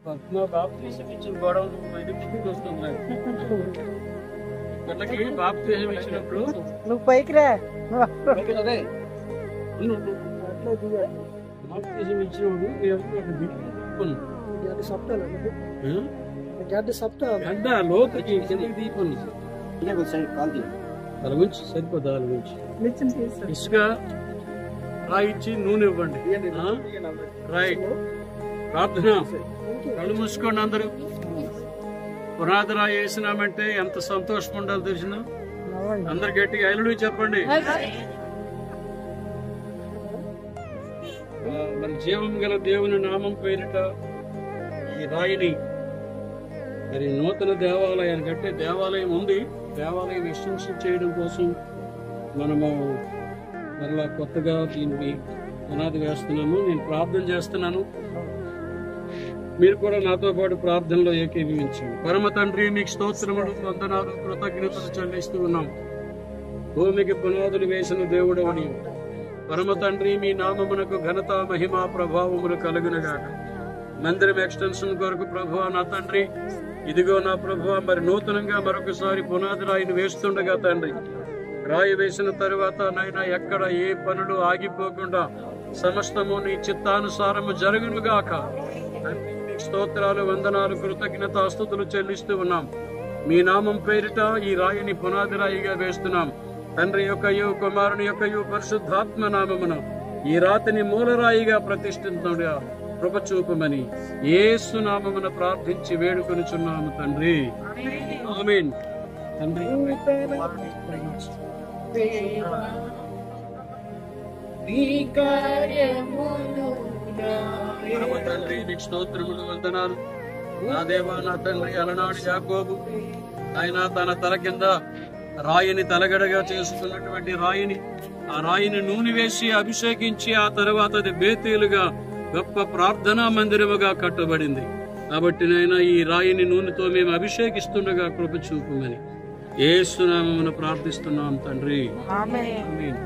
Padma baptism ఇచ్చిన గొడవ వస్తుంది. పిల్లకి బాప్తీసం ఇచ్చినప్పుడు నువ్వు పైకి రా. బాప్తీసం ఇచ్చినప్పుడు గడ్డ లోతుకి కిందకి దీపం అలా గురించి సరిపోతుంది. అలా గురించి ఇసుక రాయిచ్చి నూనె ఇవ్వండి. రైట్. ప్రార్థన. కళ్ళు మూసుకోండి అందరూ. పునాది రాయి వేసినామంటే ఎంత సంతోషం ఉండాలో తెలిసిన అందరు గట్టిగా హల్లెలూయా చెప్పండి. మరి జీవం గల దేవుని నామం పేరిట ఈ రాయిని మరి నూతన దేవాలయాన్ని కట్టే దేవాలయం ఉంది. దేవాలయం ఎక్స్టెన్షన్ చేయడం కోసం మనము మరలా కొత్తగా దీన్ని పునాది వేస్తున్నాము. నేను ప్రార్థన చేస్తున్నాను, మీరు కూడా నాతో పాటు ప్రార్థనలో ఏకీభవించండి. పరమ తండ్రి, మీకు స్తోత్రములు, వందనాలు, కృతజ్ఞతలు చెల్లిస్తూ ఉన్నాం. భూమికి పునాదులు వేసిన దేవుడవని పరమ తండ్రి, మీ నామమునకు ఘనత, మహిమ, ప్రభావములు కలుగునుగాక. మందిరం ఎక్స్టెన్షన్ కొరకు ప్రభువా నా తండ్రి, ఇదిగో నా ప్రభువా మరి నూతనంగా మరొకసారి పునాది రాయిని వేస్తుండగా తండ్రి, రాయి వేసిన తరువాత నైనా ఎక్కడ ఏ పనులు ఆగిపోకుండా సమస్తము నీ చిత్తానుసారము జరుగునుగాక. స్తోత్రాలు, వందనాలు, కృతజ్ఞత స్తుతులు చెల్లిస్తూ ఉన్నాం. మీ నామం పేరిట ఈ రాయిని పునాది రాయిగా వేస్తున్నాం. తండ్రి యొక్కయు, కుమారుని యొక్కయు, పరిశుద్ధాత్మ నామమున ఈ రాతిని మూలరాయిగా ప్రతిష్ఠించుగా కృప చూపమని యేసు నామమున ప్రార్థించి వేడుకొనుచున్నాము తండ్రి. ఆమేన్. తండ్రి తండ్రి నీకు స్తోత్రములు, వందనాలు. నా దేవా నా తండ్రి, అలనాడు యాకోబు ఆయన తన తల కింద రాయిని తలగడగా చేసుకున్నటువంటి రాయిని, ఆ రాయిని నూనె వేసి అభిషేకించి ఆ తర్వాత అది బేతేలుగా గొప్ప ప్రార్థనా మందిరముగా కట్టబడింది. కాబట్టి నాయన ఈ రాయిని నూనెతో మేము అభిషేకిస్తుండగా కృప చూపమని యేసు నామమున ప్రార్థిస్తున్నాం తండ్రి. ఆమేన్.